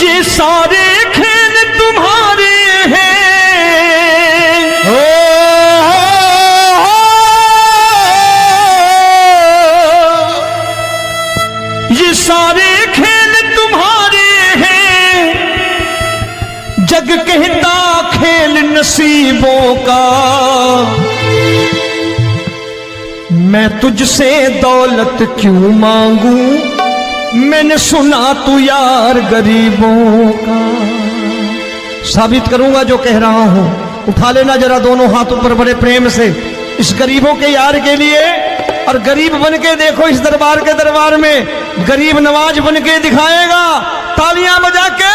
ये सारे खेल तुम्हारे हैं, ये सारे खेल तुम्हारे हैं, जग कहता खेल नसीबों का। मैं तुझसे दौलत क्यों मांगू, मैंने सुना तू यार गरीबों का। साबित करूंगा जो कह रहा हूं। उठा लेना जरा दोनों हाथ ऊपर बड़े प्रेम से इस गरीबों के यार के लिए। और गरीब बन के देखो इस दरबार के दरबार में, गरीब नवाज बन के दिखाएगा, तालियां बजा के।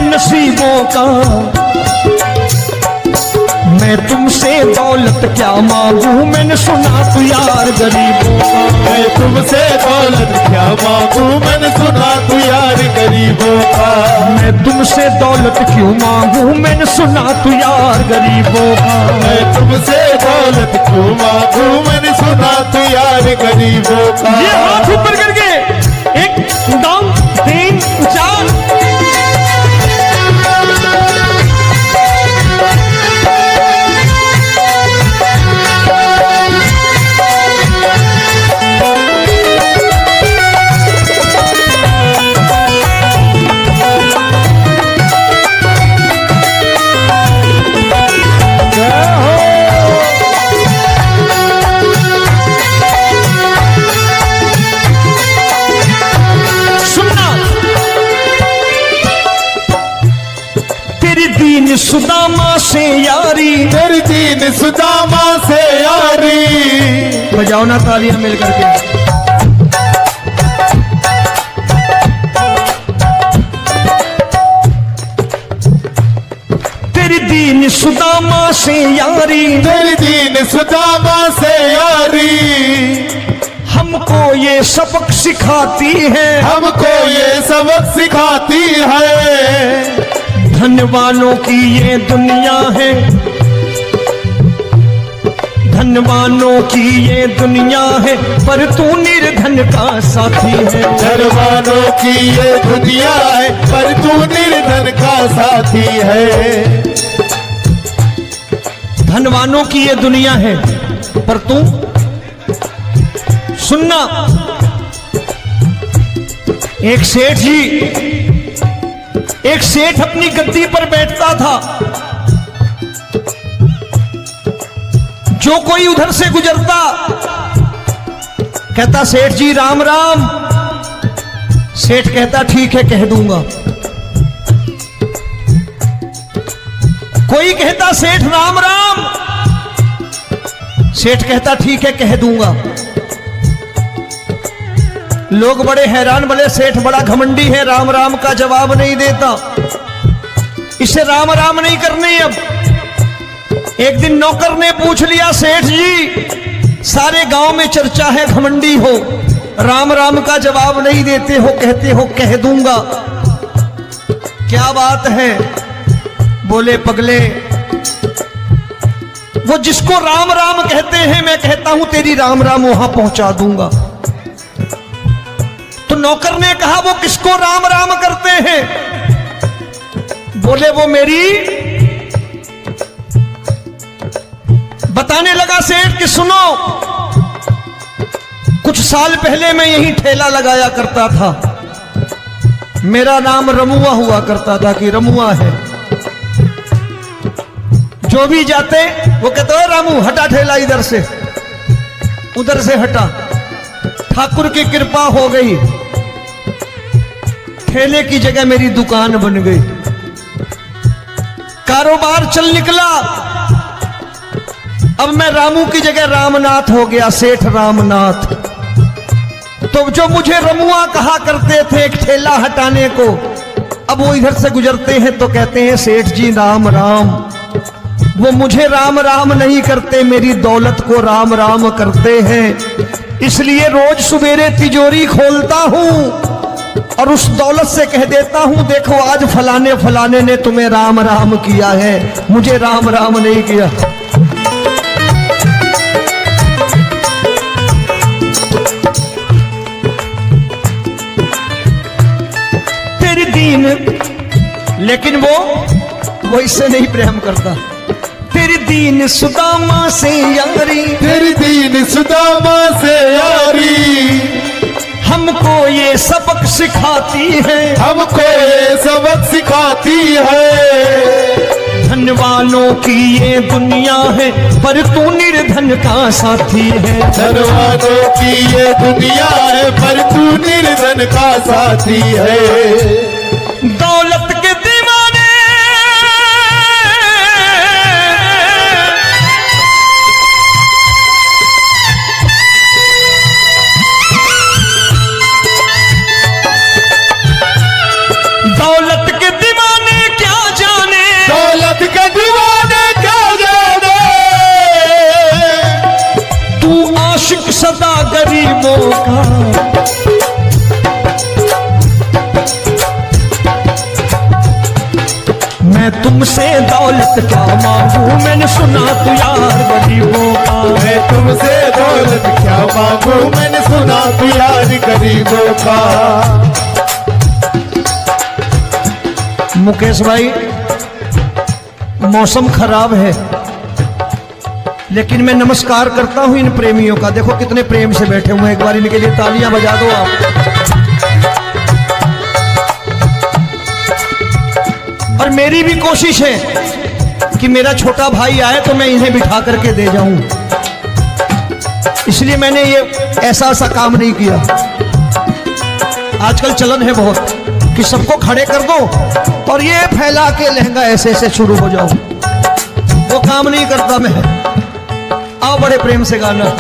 नसीबों का मैं तुमसे दौलत क्या मांगू, मैंने सुना तू यार गरीबों का। मैं तुमसे दौलत क्या मांगू, मैंने सुना तू यार गरीबों का। मैं तुमसे दौलत क्यों मांगू, मैंने सुना तू यार गरीबों का। मैं तुमसे दौलत क्यों मांगू, मैंने सुना तू यार गरीबों का। ये हाथ ऊपर करके 1 2 3 4 सुदामा से यारी, तेरी दीन सुदामा से यारी। बजाओ ना तालियां मिल करके। तेरी दीन सुदामा से यारी, तेरी दीन सुदामा से यारी। हमको ये सबक सिखाती है, हमको ये सबक सिखाती है। धनवानों की ये दुनिया है, धनवानों की ये दुनिया है, पर तू निर्धन का साथी है। धनवानों की ये दुनिया है, पर तू निर्धन का साथी है। धनवानों की ये दुनिया है, पर तू सुनना। एक सेठ जी, एक सेठ अपनी गद्दी पर बैठता था। जो कोई उधर से गुजरता कहता सेठ जी राम राम। सेठ कहता ठीक है कह दूंगा। कोई कहता सेठ राम राम। सेठ कहता ठीक है कह दूंगा। लोग बड़े हैरान, बोले सेठ बड़ा घमंडी है, राम राम का जवाब नहीं देता, इसे राम राम नहीं करनी। अब एक दिन नौकर ने पूछ लिया सेठ जी सारे गांव में चर्चा है घमंडी हो, राम राम का जवाब नहीं देते हो, कहते हो कह दूंगा, क्या बात है? बोले पगले वो जिसको राम राम कहते हैं मैं कहता हूं तेरी राम राम वहां पहुंचा दूंगा। तो नौकर ने कहा वो किसको राम राम करते हैं? बोले वो मेरी। बताने लगा सेठ कि सुनो, कुछ साल पहले मैं यही ठेला लगाया करता था, मेरा नाम रमुआ हुआ करता था कि रमुआ है। जो भी जाते वो कहते हो रामू हटा ठेला इधर से, उधर से हटा। ठाकुर की कृपा हो गई, ठेले की जगह मेरी दुकान बन गई, कारोबार चल निकला। अब मैं रामू की जगह रामनाथ हो गया, सेठ रामनाथ। तो जो मुझे रमुआ कहा करते थे एक ठेला हटाने को, अब वो इधर से गुजरते हैं तो कहते हैं सेठ जी राम राम। वो मुझे राम राम नहीं करते, मेरी दौलत को राम राम करते हैं। इसलिए रोज सवेरे तिजोरी खोलता हूं और उस दौलत से कह देता हूं देखो आज फलाने फलाने ने तुम्हें राम राम किया है, मुझे राम राम नहीं किया। तेरी दीन, लेकिन वो इससे नहीं प्रेम करता। तेरी दीन सुदामा से यारी, तेरी दीन सुदामा से यारी, हमको ये सबक सिखाती है, हमको ये सबक सिखाती है। धन वालों की ये दुनिया है पर तू निर्धन का साथी है। धन वालों की ये दुनिया है पर तू निर्धन का साथी है। दौलत के दीवाने दौलत के दीवाने क्या जाने, दौलत के दीवाने क्या जाने, तू आशिक सदा गरीबों का। मैं तुमसे दौलत क्या मांगू, मैंने सुना तू यार गरीबों का। मैं तुमसे दौलत क्या मांगू, मैंने सुना तू यार गरीबों का। मुकेश भाई, मौसम खराब है लेकिन मैं नमस्कार करता हूं इन प्रेमियों का। देखो कितने प्रेम से बैठे हुए हैं, एक बार इनके लिए तालियां बजा दो आप। और मेरी भी कोशिश है कि मेरा छोटा भाई आए तो मैं इन्हें बिठा करके दे जाऊं, इसलिए मैंने ये ऐसा काम नहीं किया। आजकल चलन है बहुत कि सबको खड़े कर दो और ये फैला के लहंगा ऐसे ऐसे शुरू हो जाओ, वो काम नहीं करता मैं। आओ बड़े प्रेम से गाना।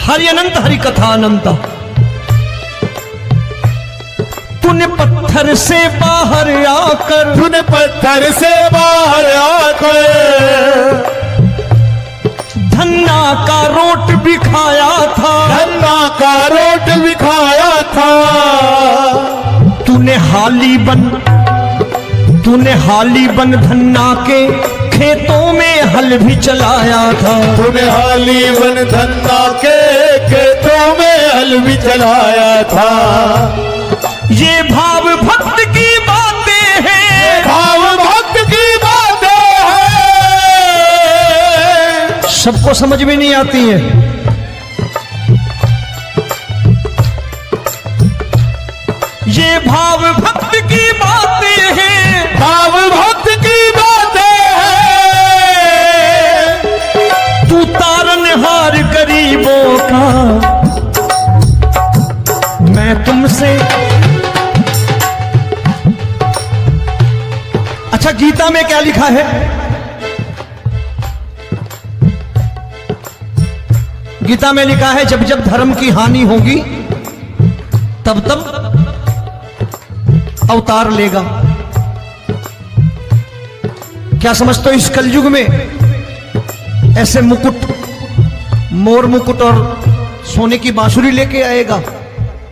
हरि अनंत हरि कथा अनंत। तूने पत्थर से बाहर आकर, तूने पत्थर से बाहर आकर धन्ना का रोट भी खाया था, धन्ना का रोट भी खाया था। तूने हाली बन धन्ना के खेतों में हल भी चलाया था। तूने हाली बन धन्ना के खेतों में हल भी चलाया था। ये भाव भक्त की बातें हैं, भाव भक्त की बातें हैं, सबको समझ में नहीं आती है। ये भाव भक्त की बातें हैं, भाव भक्त की बातें हैं। तू तारनहार गरीबों का, मैं तुमसे। अच्छा, गीता में क्या लिखा है? गीता में लिखा है जब जब धर्म की हानि होगी तब तब अवतार लेगा। क्या समझते हो इस कलयुग में ऐसे मुकुट, मोर मुकुट और सोने की बांसुरी लेके आएगा?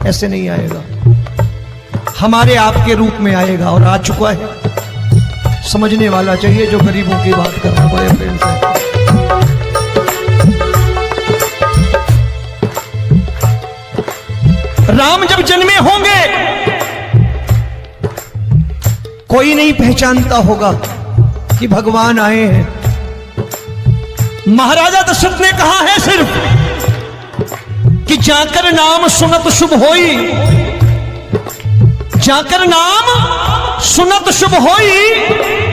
ऐसे नहीं आएगा, हमारे आपके रूप में आएगा और आ चुका है। समझने वाला चाहिए जो गरीबों की बात कर रहा है बड़े प्रेम से। राम जब जन्मे होंगे, कोई नहीं पहचानता होगा कि भगवान आए हैं। महाराजा दशरथ ने कहा है सिर्फ कि जाकर नाम सुनत शुभ होई, जाकर नाम सुनत शुभ होई,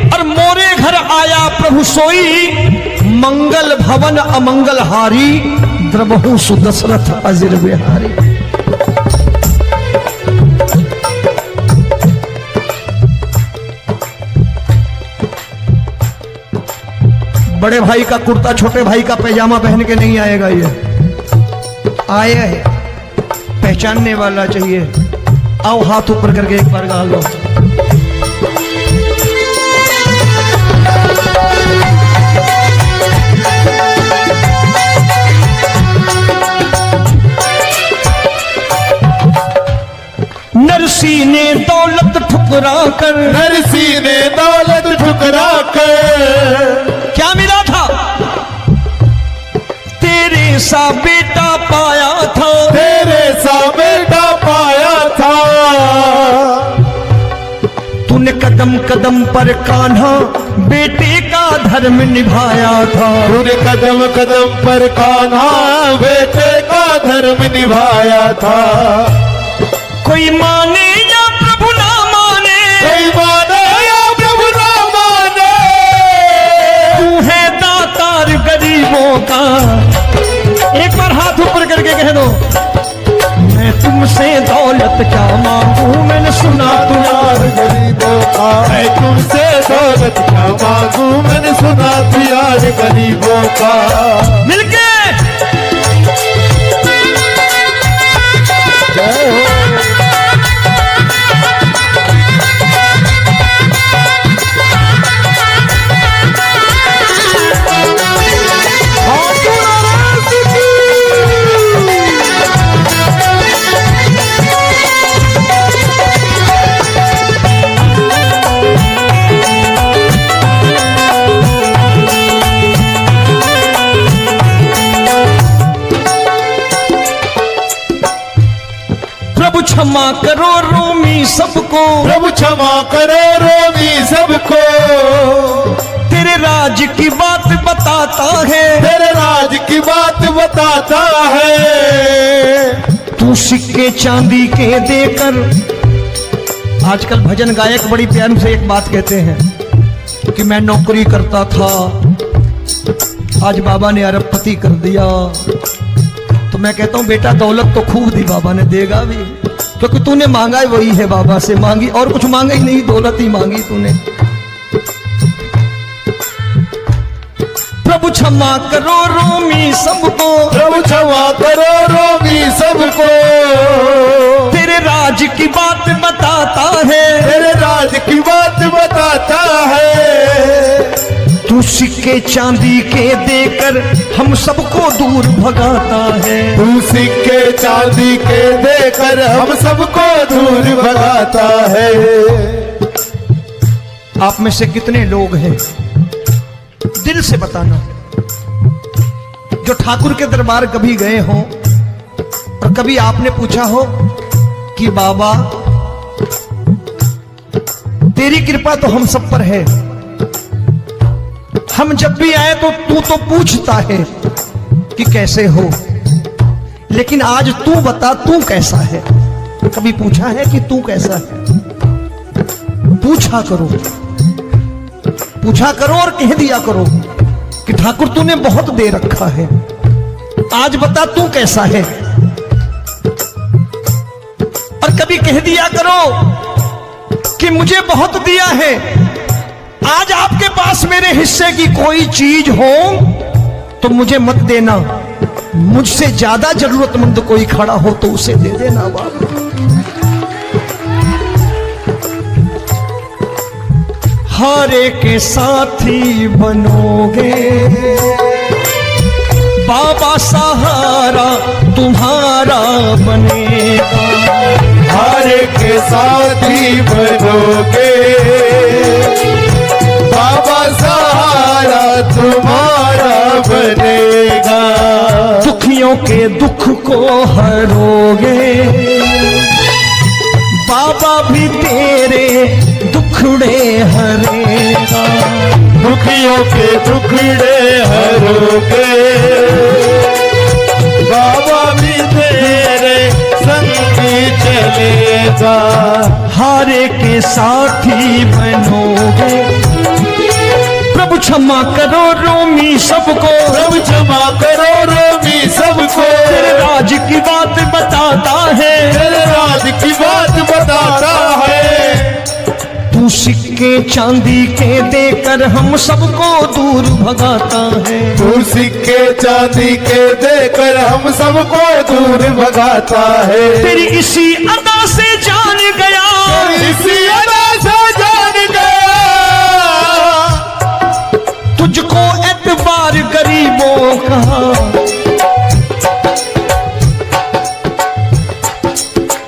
और मोरे घर आया प्रभु सोई, मंगल भवन अमंगल हारी, द्रबहु सुदशरथ अजिर बिहारी। बड़े भाई का कुर्ता छोटे भाई का पैजामा पहन के नहीं आएगा, ये आया है पहचानने वाला चाहिए। आओ हाथ ऊपर करके एक बार गा लो। नरसी ने दौलत ठुकरा कर, नरसी ने दौलत ठुकरा कर, क्या मिला था? तेरे सा बेटा पाया था, तेरे सा बेटा पाया था। तूने कदम कदम पर कान्हा बेटे का धर्म निभाया था, तूने कदम कदम पर कान्हा बेटे का धर्म निभाया था। कोई माने या प्रभु ना माने, कोई माने या प्रभु ना माने, तू है दातार गरीबों का। एक बार हाथ ऊपर करके कह दो, मैं तुमसे दौलत क्या मांगू, मैंने सुना तू यार गरीबों का। मैं तुमसे दौलत क्या मांगू, मैंने सुना तू यार गरीबों का। मिलके जय हो। क्षमा करो रोमी सबको, प्रभु क्षमा करो रोमी सबको। तेरे राज की बात बताता है, तेरे राज की बात बताता है। तू सिक्के चांदी के देकर, आजकल भजन गायक बड़ी प्यार से एक बात कहते हैं कि मैं नौकरी करता था, आज बाबा ने अरबपति कर दिया। तो मैं कहता हूं बेटा दौलत तो खूब दी बाबा ने, देगा भी, क्योंकि तूने मांगा है वही है बाबा से मांगी, और कुछ मांगा ही नहीं, दौलत ही मांगी तूने। प्रभु क्षमा करो रोमी सबको, प्रभु क्षमा करो रोमी सबको। तेरे राज की बात बताता है, तेरे राज की बात बताता है। तू सिक्के चांदी के देकर हम सबको दूर भगाता है, तू सिक्के चांदी के देकर हम सबको दूर भगाता है। आप में से कितने लोग हैं, दिल से बताना, जो ठाकुर के दरबार कभी गए हो और कभी आपने पूछा हो कि बाबा तेरी कृपा तो हम सब पर है, हम जब भी आए तो तू तो पूछता है कि कैसे हो, लेकिन आज तू बता तू कैसा है। कभी पूछा है कि तू कैसा है? पूछा करो, पूछा करो और कह दिया करो कि ठाकुर तूने बहुत दे रखा है, आज बता तू कैसा है। और कभी कह दिया करो कि मुझे बहुत दिया है, आज आपके पास मेरे हिस्से की कोई चीज हो तो मुझे मत देना, मुझसे ज्यादा जरूरतमंद कोई खड़ा हो तो उसे दे देना बाबा। हारे के साथी बनोगे बाबा, सहारा तुम्हारा बनेगा। हारे के साथी बनोगे बाबा, सहारा तुम्हारा बनेगा। दुखियों के दुख को हरोगे बाबा, भी तेरे दुख दुखड़े हरेगा, दुखियों के दुखड़े हरोगे, बाबा भी तेरे संग चलेगा। हारे के साथी बनोगे, प्रभु क्षमा करो रोमी सबको, प्रभु क्षमा करो रोमी सबको, तेरे राज की बात बताता है, तेरे राज की बात बताता है। तू सिक्के चांदी के देकर हम सबको दूर भगाता है, तू सिक्के चांदी के देकर हम सबको दूर भगाता है। तेरी इसी अदा से जान गया, इसी अदा से जान गया, तुझको एतबार गरीबों का।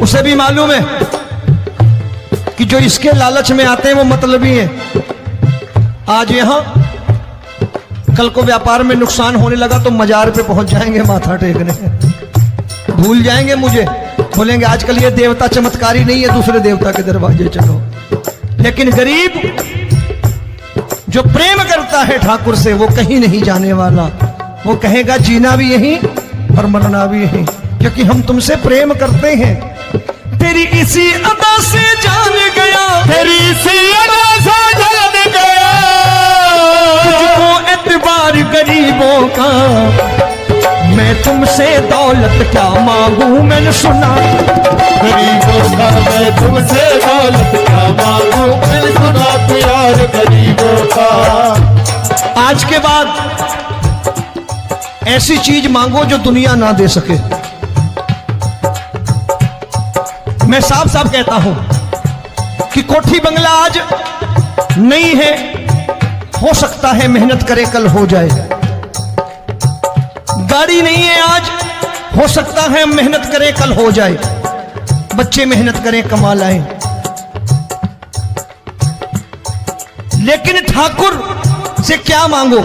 उसे भी मालूम है कि जो इसके लालच में आते हैं वो मतलबी हैं। आज यहां कल को व्यापार में नुकसान होने लगा तो मजार पे पहुंच जाएंगे माथा टेकने, भूल जाएंगे मुझे, बोलेंगे आजकल ये देवता चमत्कारी नहीं है, दूसरे देवता के दरवाजे चलो। लेकिन गरीब जो प्रेम करता है ठाकुर से वो कहीं नहीं जाने वाला, वो कहेगा जीना भी यहीं और मरना भी यहीं, क्योंकि हम तुमसे प्रेम करते हैं। तेरी इसी अदा से जान गया, तेरी इसी अदा से जान गया, तुझको एतबार गरीबों का। मैं तुमसे दौलत क्या मांगू, मैंने सुना गरीबों का, मैं तुमसे दौलत क्या मांगू, मैंने सुना प्यार गरीबों का। आज के बाद ऐसी चीज मांगो जो दुनिया ना दे सके। मैं साफ साफ कहता हूं कि कोठी बंगला आज नहीं है, हो सकता है मेहनत करे कल हो जाए। गाड़ी नहीं है आज, हो सकता है मेहनत करें कल हो जाए। बच्चे मेहनत करें कमा लाएं, लेकिन ठाकुर से क्या मांगो?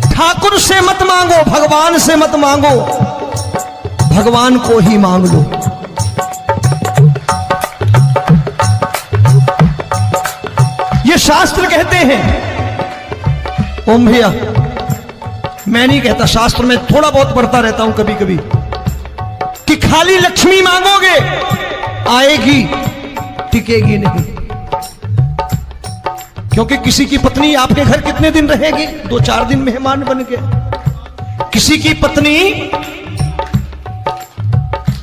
ठाकुर से मत मांगो, भगवान से मत मांगो, भगवान को ही मांग लो। ये शास्त्र कहते हैं, ओम भैया मैं नहीं कहता, शास्त्र में थोड़ा बहुत पढ़ता रहता हूं कभी कभी, कि खाली लक्ष्मी मांगोगे आएगी, टिकेगी नहीं। क्योंकि किसी की पत्नी आपके घर कितने दिन रहेगी? 2-4 दिन मेहमान बन के। किसी की पत्नी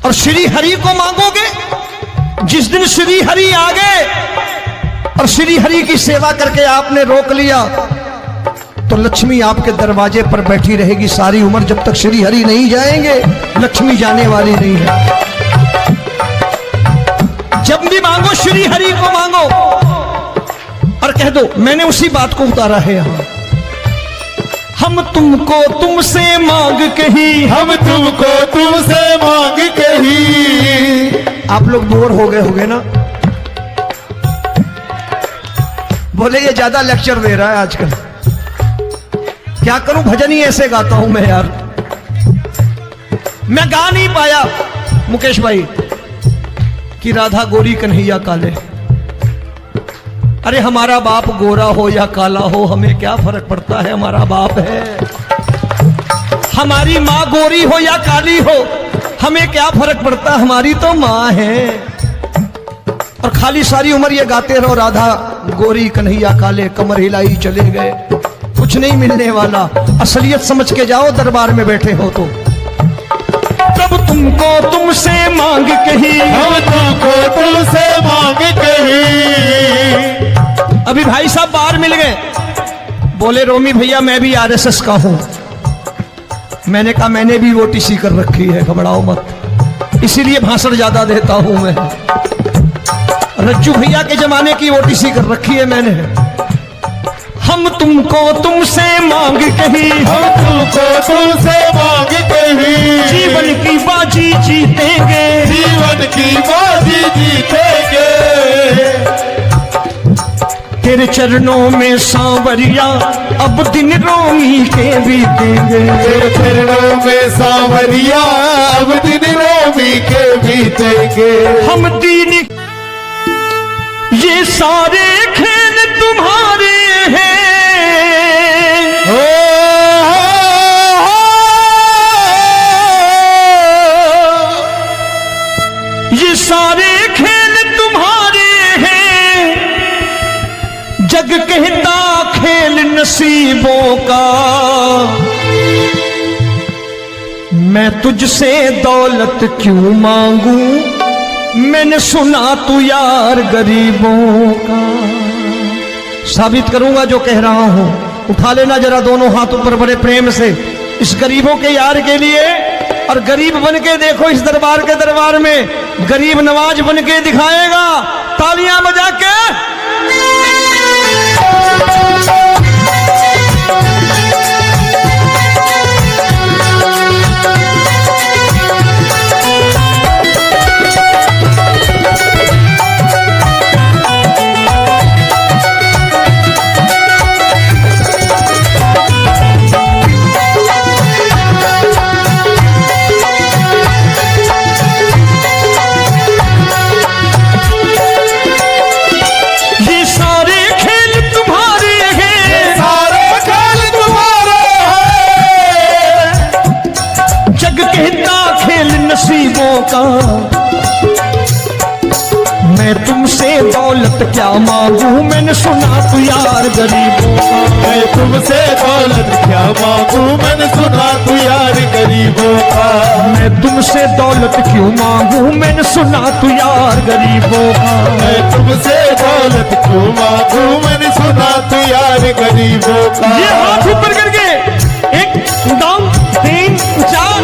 और श्री हरि को मांगोगे, जिस दिन श्री हरि आ गए और श्री हरि की सेवा करके आपने रोक लिया तो लक्ष्मी आपके दरवाजे पर बैठी रहेगी सारी उम्र। जब तक श्री हरि नहीं जाएंगे लक्ष्मी जाने वाली नहीं है। जब भी मांगो श्री हरि को मांगो और कह दो मैंने उसी बात को उतारा है यहां, हम तुमको तुमसे मांग कही, हम तुमको तुमसे मांग कही। आप लोग बोर हो गए होंगे ना, बोले ये ज्यादा लेक्चर दे रहा है आजकल। क्या करूं, भजन ही ऐसे गाता हूं मैं यार। मैं गा नहीं पाया मुकेश भाई कि राधा गोरी कन्हैया काले। अरे हमारा बाप गोरा हो या काला हो हमें क्या फर्क पड़ता है, हमारा बाप है। हमारी माँ गोरी हो या काली हो हमें क्या फर्क पड़ता, हमारी तो माँ है। और खाली सारी उम्र ये गाते रहो राधा गोरी कन्हैया काले, कमर हिलाई चले गए, कुछ नहीं मिलने वाला। असलियत समझ के जाओ दरबार में बैठे हो तो। तब तुमको तुमसे मांग कही, हम तुमको तुमसे मांग कही। अभी भाई साहब बाहर मिल गए, बोले रोमी भैया मैं भी आरएसएस का हूं। मैंने कहा मैंने भी ओटीसी कर रखी है, घबराओ मत, इसीलिए भाषण ज्यादा देता हूं मैं। रज्जू भैया के जमाने की ओटीसी कर रखी है मैंने। हम तुमको तुमसे मांग कही, हम तुमको तुमसे मांग कही। जीवन की बाजी जीतेंगे, जीवन की बाजी जीतेंगे। तेरे चरणों में सांवरिया अब दिन रोमी के बीतेंगे। तेरे चरणों में सांवरिया अब दिन रोमी के बीतेंगे। हम दीन ये ये सारे खेल तुम्हारे हैं, ये सारे खेल तुम्हारे हैं, जग कहता खेल नसीबों का। मैं तुझसे दौलत क्यों मांगू, मैंने सुना तू यार गरीबों का। साबित करूंगा जो कह रहा हूं। उठा लेना जरा दोनों हाथ ऊपर बड़े प्रेम से इस गरीबों के यार के लिए, और गरीब बन के देखो इस दरबार के दरबार में गरीब नवाज बन के दिखाएगा, तालियां बजा के। नसीबों का मैं तुमसे दौलत क्या मांगू, मैंने सुना तू यार गरीबों का। मैं तुमसे दौलत क्या मांगू, मैंने सुना तू यार गरीबों का। मैं तुमसे दौलत क्यों मांगू, मैंने सुना तू यार गरीबों का। मैं तुमसे दौलत क्यों मांगू, मैंने सुना तू यार गरीबों का। ये हाथ ऊपर करके 1 2 3 4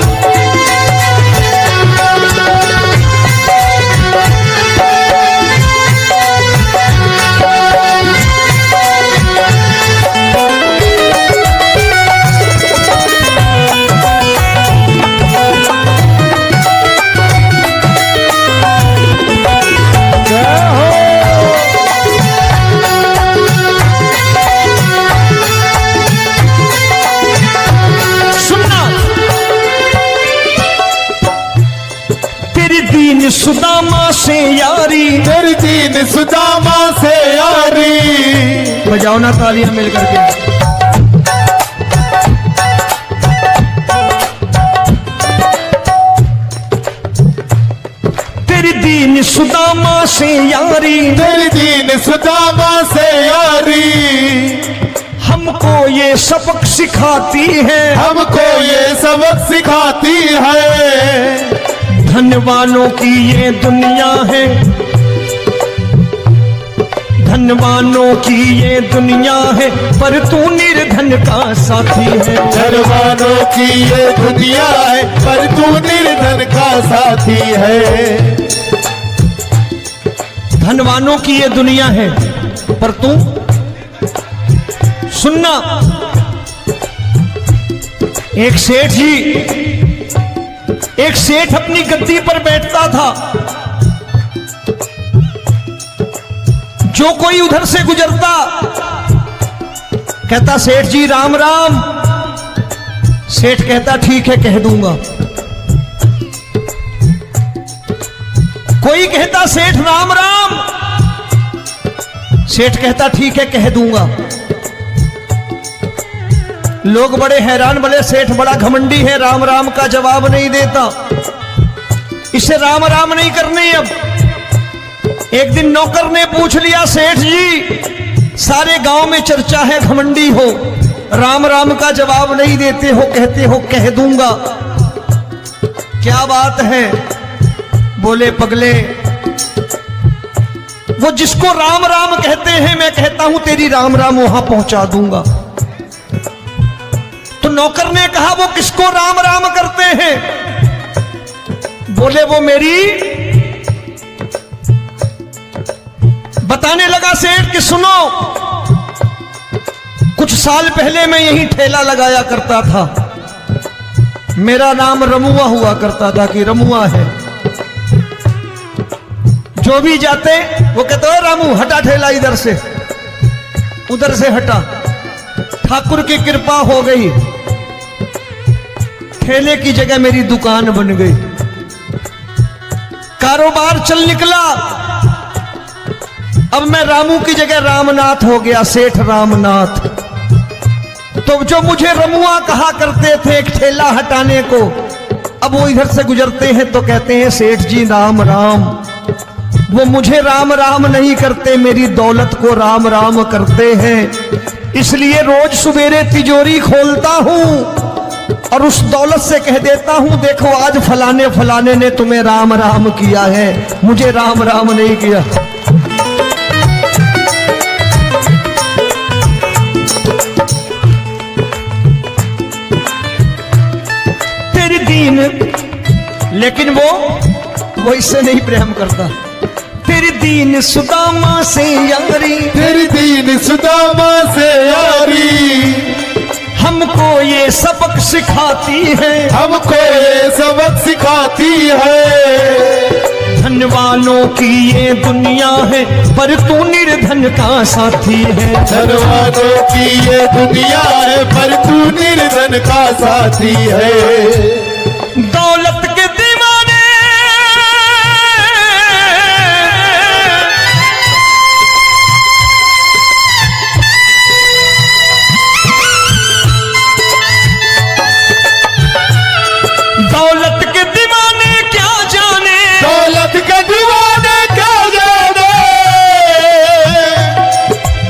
सुदामा से यारी, तेरी दीन सुदामा से यारी। बजाओ ना तालियां मिल करके। तेरी दीन सुदामा से यारी, तेरी दीन सुदामा से यारी। हमको ये सबक सिखाती है, हमको ये सबक सिखाती है। धनवानों की ये दुनिया है, धनवानों की ये दुनिया है, पर तू निर्धन का साथी है। धनवानों की ये दुनिया है, पर तू निर्धन का साथी है। धनवानों की ये दुनिया है, पर तू सुनना। एक सेठ अपनी गद्दी पर बैठता था। जो कोई उधर से गुजरता कहता सेठ जी राम राम। सेठ कहता ठीक है कह दूंगा। कोई कहता सेठ राम राम। सेठ कहता ठीक है कह दूंगा। लोग बड़े हैरान, बोले सेठ बड़ा घमंडी है, राम राम का जवाब नहीं देता, इसे राम राम नहीं करने। अब एक दिन नौकर ने पूछ लिया सेठ जी सारे गांव में चर्चा है घमंडी हो, राम राम का जवाब नहीं देते हो, कहते हो कह दूंगा, क्या बात है? बोले पगले वो जिसको राम राम कहते हैं मैं कहता हूं तेरी राम राम वहां पहुंचा दूंगा। तो नौकर ने कहा वो किसको राम राम करते हैं? बोले वो मेरी। बताने लगा सेठ कि सुनो, कुछ साल पहले मैं यहीं ठेला लगाया करता था, मेरा नाम रमुआ हुआ करता था कि रमुआ है। जो भी जाते वो कहते हो रामू हटा ठेला इधर से, उधर से हटा। ठाकुर की कृपा हो गई, ठेले की जगह मेरी दुकान बन गई, कारोबार चल निकला। अब मैं रामू की जगह रामनाथ हो गया, सेठ रामनाथ। तो जो मुझे रमुआ कहा करते थे एक ठेला हटाने को, अब वो इधर से गुजरते हैं तो कहते हैं सेठ जी राम राम। वो मुझे राम राम नहीं करते, मेरी दौलत को राम राम करते हैं। इसलिए रोज सवेरे तिजोरी खोलता हूं और उस दौलत से कह देता हूं देखो आज फलाने फलाने ने तुम्हें राम राम किया है, मुझे राम राम नहीं किया। तेरी दीन, लेकिन वो इससे नहीं प्रेम करता। तेरी दीन सुदामा से यारी, तेरी दीन सुदामा से यारी, हमको ये सबक सिखाती है, हमको ये सबक सिखाती है। धन वालों की ये दुनिया है पर तू निर्धन का साथी है। धन वालों की ये दुनिया है पर तू निर्धन का साथी है। दौलत के दीवाने दौलत के दीवाने क्या जाने, दौलत के दीवाने क्या जाने,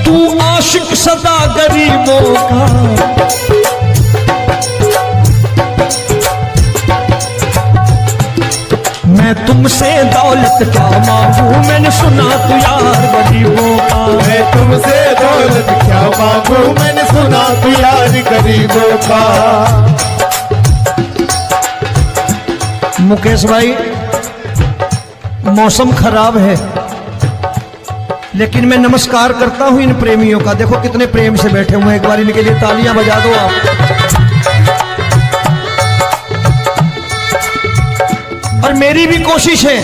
तू आशिक सदा गरीबों का। मैं तुमसे दौलत क्या मांगू, मैंने सुना तू यार गरीबों का। मैं तुमसे दौलत क्या मांगू, मैंने सुना तू यार गरीबों का। मुकेश भाई मौसम खराब है, लेकिन मैं नमस्कार करता हूं इन प्रेमियों का। देखो कितने प्रेम से बैठे हुए हैं, एक बार इनके लिए तालियां बजा दो आप। और मेरी भी कोशिश है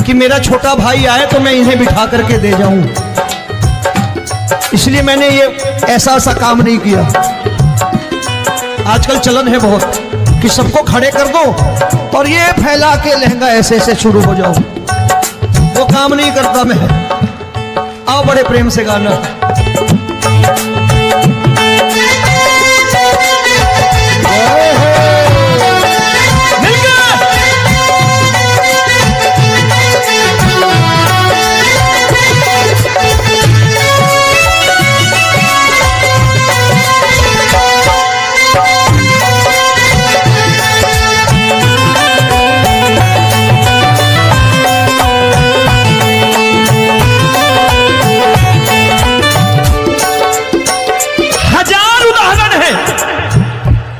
कि मेरा छोटा भाई आए तो मैं इन्हें बिठा करके दे जाऊं, इसलिए मैंने ये ऐसा काम नहीं किया। आजकल चलन है बहुत कि सबको खड़े कर दो और ये फैला के लहंगा ऐसे ऐसे शुरू हो जाओ, वो काम नहीं करता मैं। आओ बड़े प्रेम से गाना।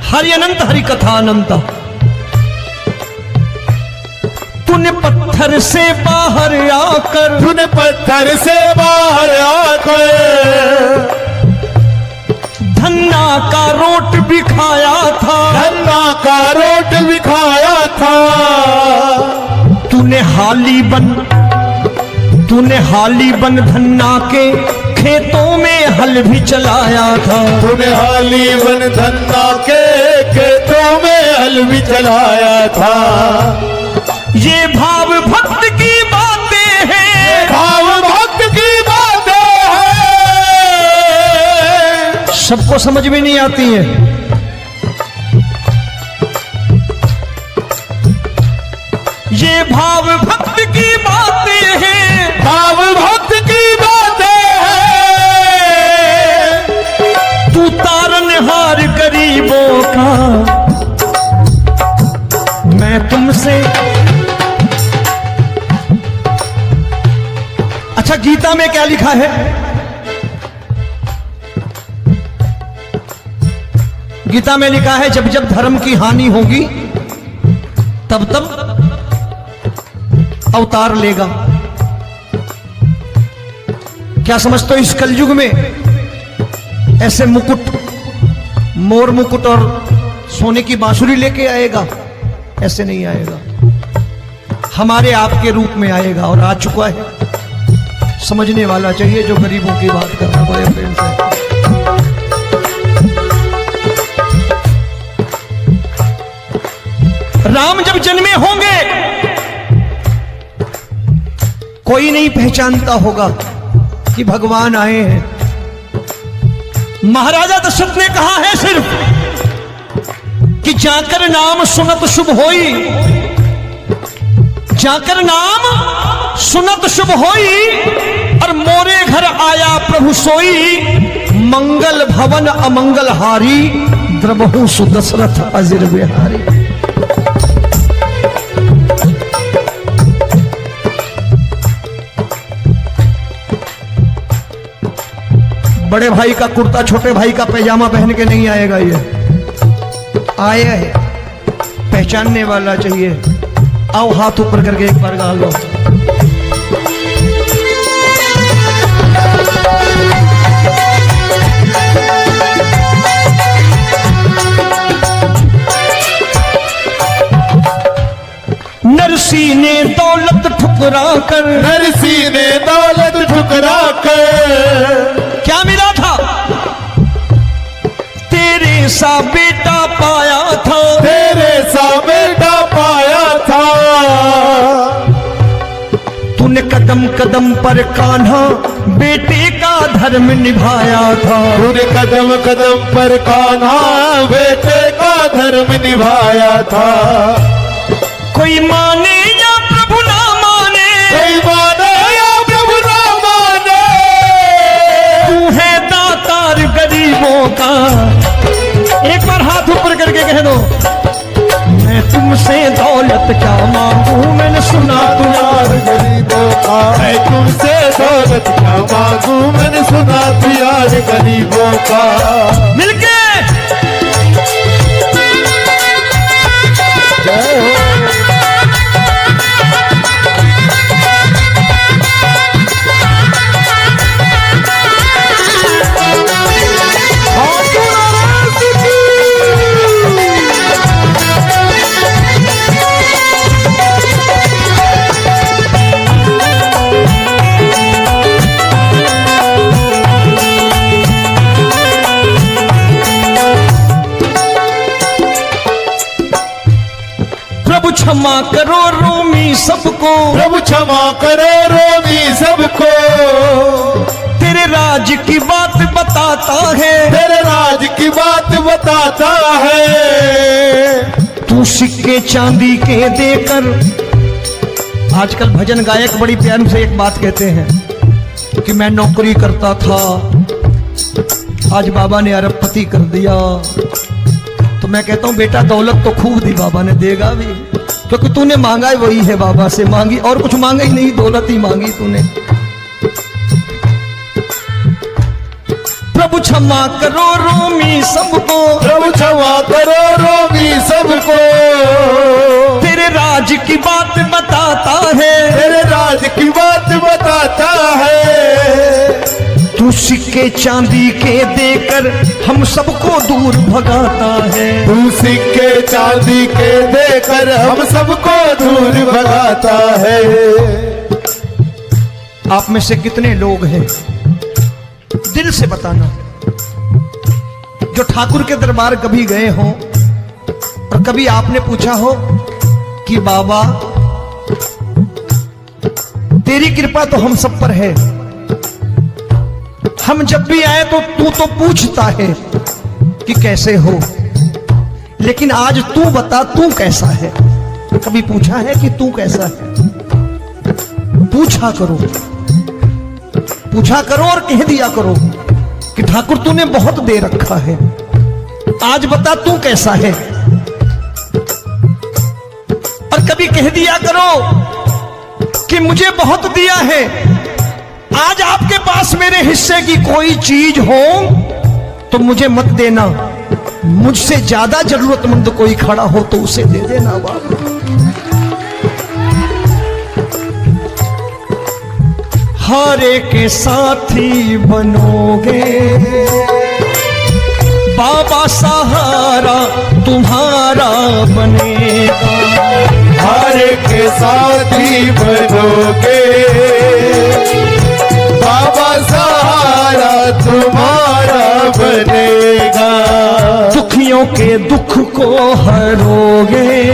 हरि अनंत हरि कथा अनंत। तूने पत्थर से बाहर आकर, तूने पत्थर से बाहर आकर धन्ना का रोट भी खाया था, धन्ना का रोट भी खाया था। तूने हाली बन धन्ना के खेतों में हल भी चलाया था। तूने हाली बन धन्ना के खेतों में हल भी चलाया था। ये भाव भक्त की बातें हैं, भाव भक्त की बातें हैं, सबको समझ में नहीं आती है। ये भाव भक्त की बातें हैं, भाव भक्त की बातें हैं। तू तारनहार गरीबों का, मैं तुमसे। अच्छा गीता में क्या लिखा है? गीता में लिखा है जब जब धर्म की हानि होगी तब तब अवतार लेगा। क्या समझते हो इस कलयुग में ऐसे मुकुट, मोर मुकुट और सोने की बांसुरी लेके आएगा? ऐसे नहीं आएगा, हमारे आपके रूप में आएगा और आ चुका है। समझने वाला चाहिए जो गरीबों की बात कर रहा है बड़े प्रेम से। राम जब जन्मे होंगे कोई नहीं पहचानता होगा, कि भगवान आए हैं। महाराजा दशरथ ने कहा है सिर्फ कि जाकर नाम सुनत शुभ होई, जाकर नाम सुनत शुभ होई, और मोरे घर आया प्रभु सोई, मंगल भवन अमंगल हारी, द्रबहु सुदशरथ अजिर बिहारी। बड़े भाई का कुर्ता छोटे भाई का पैजामा पहन के नहीं आएगा, ये आया है पहचानने वाला चाहिए। आओ हाथ ऊपर करके एक बार गा लो। नरसी ने दौलत ठुकरा कर, नरसी ने दौलत ठुकरा कर, क्या मिला था? तेरे सा बेटा पाया था, तेरे सा बेटा पाया था। तूने कदम कदम पर कान्हा बेटे का धर्म निभाया था, तूने कदम कदम पर कान्हा बेटे का धर्म निभाया था। कोई माने या प्रभु ना माने, कोई माने या प्रभु ना माने, तू है दातार गरीबों का। एक बार हाथ ऊपर करके कह दो, मैं तुमसे दौलत क्या मांगू, मैंने सुना तू यार गरीबों का। मैं तुमसे दौलत क्या मांगू, मैंने सुना तू यार गरीबों का। मिलके जय हो। प्रभु क्षमा करो रोमी सबको, प्रभु क्षमा करो रोमी सबको। तेरे राज की बात बताता है, तेरे राज की बात बताता है। तू सिक्के चांदी के देकर। आजकल भजन गायक बड़ी प्यार से एक बात कहते हैं कि मैं नौकरी करता था, आज बाबा ने अरबपति कर दिया। तो मैं कहता हूं बेटा दौलत तो खूब दी बाबा ने, देगा भी, क्योंकि तूने मांगा ही वही है बाबा से, मांगी और कुछ मांगा ही नहीं, दौलत ही मांगी तूने। प्रभु क्षमा करो रोमी सबको, प्रभु क्षमा करो रोमी सबको। तेरे राज की बात बताता है, तेरे राज की बात बताता है। तू सिक्के चांदी के देकर हम सबको दूर भगाता है। तू सिक्के चांदी के देकर हम सबको दूर भगाता है। आप में से कितने लोग हैं, दिल से बताना, जो ठाकुर के दरबार कभी गए हो और कभी आपने पूछा हो कि बाबा तेरी कृपा तो हम सब पर है, हम जब भी आए तो तू तो पूछता है कि कैसे हो, लेकिन आज तू बता तू कैसा है। कभी पूछा है कि तू कैसा है? पूछा करो, पूछा करो और कह दिया करो कि ठाकुर तूने बहुत दे रखा है, आज बता तू कैसा है। और कभी कह दिया करो कि मुझे बहुत दिया है, आज आपके पास मेरे हिस्से की कोई चीज हो तो मुझे मत देना, मुझसे ज्यादा जरूरतमंद कोई खड़ा हो तो उसे दे देना बाबा। हारे के साथी बनोगे बाबा, सहारा तुम्हारा बनेगा। हारे के साथी बनोगे बाबा, सहारा तुम्हारा बनेगा। दुखियों के दुख को हरोगे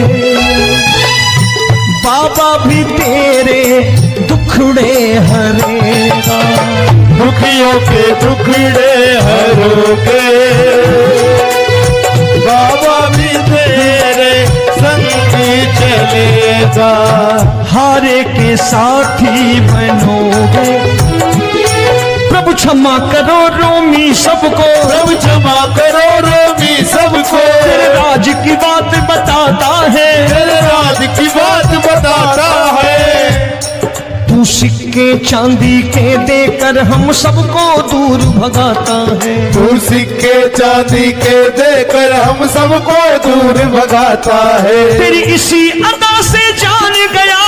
बाबा, भी तेरे दुखड़े हरेगा। दुखियों के दुखड़े हरोगे, बाबा भी तेरे संगी चलेगा, हारे के साथी बनोगे। प्रभु क्षमा करो रोमी सबको, प्रभु क्षमा करो रोमी सबको, तेरे राज की बात बताता है, तेरे राज की बात बताता है। तू सिक्के चांदी के देकर हम सबको दूर भगाता है, तू सिक्के चांदी के देकर हम सबको दूर भगाता है। तेरी इसी अदा से जान गया,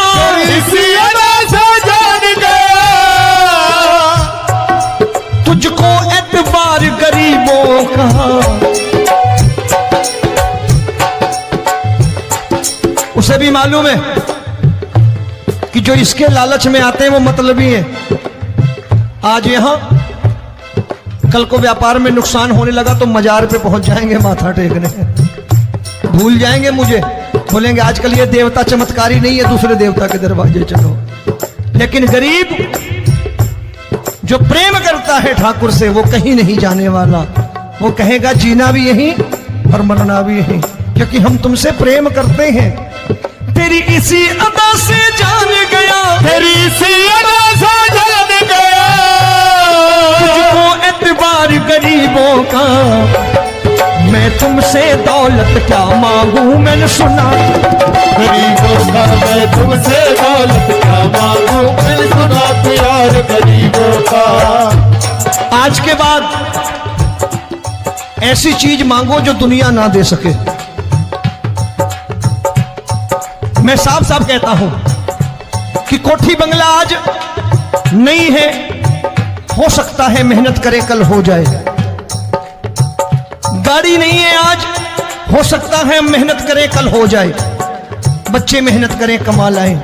इसी अदा से जान गया, तुझको एतबार गरीबों का। उसे भी मालूम है कि जो इसके लालच में आते हैं वो मतलबी हैं। आज यहां कल को व्यापार में नुकसान होने लगा तो मजार पे पहुंच जाएंगे माथा टेकने, भूल जाएंगे मुझे, बोलेंगे आजकल ये देवता चमत्कारी नहीं है, दूसरे देवता के दरवाजे चलो। लेकिन गरीब जो प्रेम करता है ठाकुर से वो कहीं नहीं जाने वाला, वो कहेगा जीना भी यहीं और मरना भी यहीं, क्योंकि हम तुमसे प्रेम करते हैं। तेरी इसी अदा से जान गया, तेरी इसी अदा से जान गया, तुझको एतबार गरीबों का। मैं तुमसे दौलत क्या मांगू, मैंने सुना गरीबों का मैं तुमसे दौलत क्या मांगू, मैंने सुना प्यार गरीबों का। आज के बाद ऐसी चीज मांगो जो दुनिया ना दे सके। मैं साफ साफ कहता हूं कि कोठी बंगला आज नहीं है, हो सकता है मेहनत करे कल हो जाए। गाड़ी नहीं है आज, हो सकता है मेहनत करें कल हो जाए। बच्चे मेहनत करें कमा लाएं,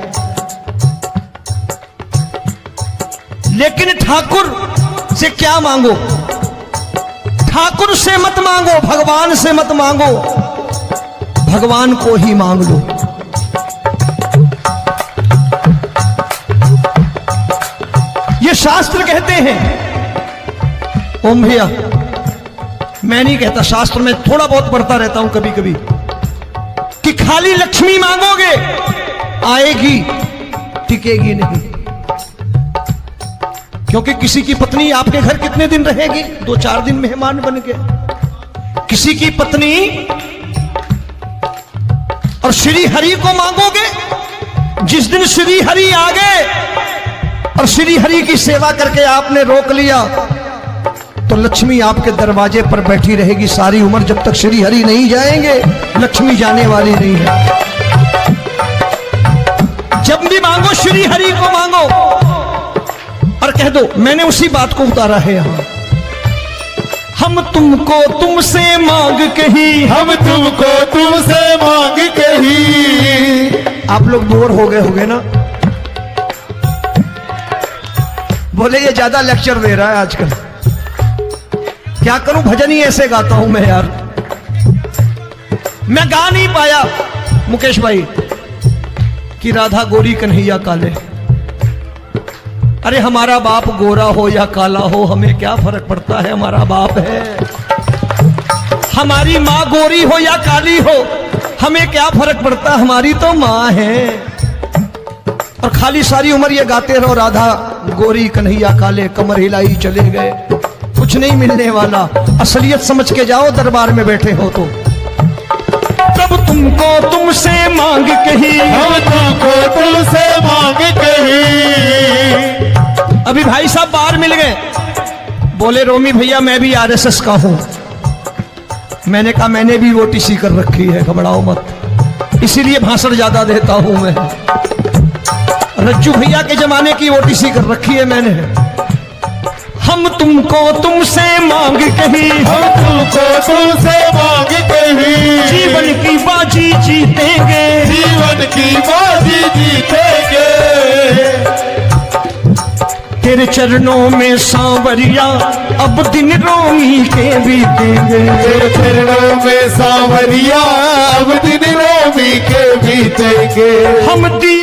लेकिन ठाकुर से क्या मांगो? ठाकुर से मत मांगो, भगवान से मत मांगो, भगवान को ही मांग लो। ये शास्त्र कहते हैं, ओम भैया मैं नहीं कहता, शास्त्र में थोड़ा बहुत पढ़ता रहता हूं कभी कभी, कि खाली लक्ष्मी मांगोगे आएगी, टिकेगी नहीं। क्योंकि किसी की पत्नी आपके घर कितने दिन रहेगी? 2-4 दिन मेहमान बन के। किसी की पत्नी और श्री हरि को मांगोगे, जिस दिन श्री हरि आ गए और श्री हरि की सेवा करके आपने रोक लिया तो लक्ष्मी आपके दरवाजे पर बैठी रहेगी सारी उम्र। जब तक श्री हरि नहीं जाएंगे लक्ष्मी जाने वाली नहीं है। जब भी मांगो श्री हरि को मांगो और कह दो मैंने उसी बात को उतारा है यहां, हम तुमको तुमसे मांग कही, हम तुमको तुमसे मांग कही। आप लोग बोर हो गए होंगे ना, बोले ये ज्यादा लेक्चर दे रहा है आजकल। क्या करूं, भजन ही ऐसे गाता हूं मैं यार। मैं गा नहीं पाया मुकेश भाई कि राधा गोरी कन्हैया काले। अरे हमारा बाप गोरा हो या काला हो हमें क्या फर्क पड़ता है, हमारा बाप है। हमारी माँ गोरी हो या काली हो हमें क्या फर्क पड़ता, हमारी तो माँ है। और खाली सारी उम्र ये गाते रहो राधा गोरी कन्हैया काले, कमर हिलाई चले गए, कुछ नहीं मिलने वाला। असलियत समझ के जाओ दरबार में बैठे हो तो। तब तुमको तुमसे मांग कही, हम तुमको तुमसे मांग कही। अभी भाई साहब बाहर मिल गए, बोले रोमी भैया मैं भी आरएसएस का हूं। मैंने कहा मैंने भी ओटीसी कर रखी है, घबराओ मत, इसीलिए भाषण ज्यादा देता हूं मैं। रज्जू भैया के जमाने की ओटीसी कर रखी है मैंने। हम तुमको तुमसे मांग कही, हम तुमको तुमसे मांग कही। जीवन की बाजी जीतेंगे, जीवन की बाजी जीतेंगे। तेरे चरणों में सांवरिया अब दिन रोमी के बीतेंगे। तेरे चरणों में सांवरिया अब दिन रोमी के बीतेंगे। हम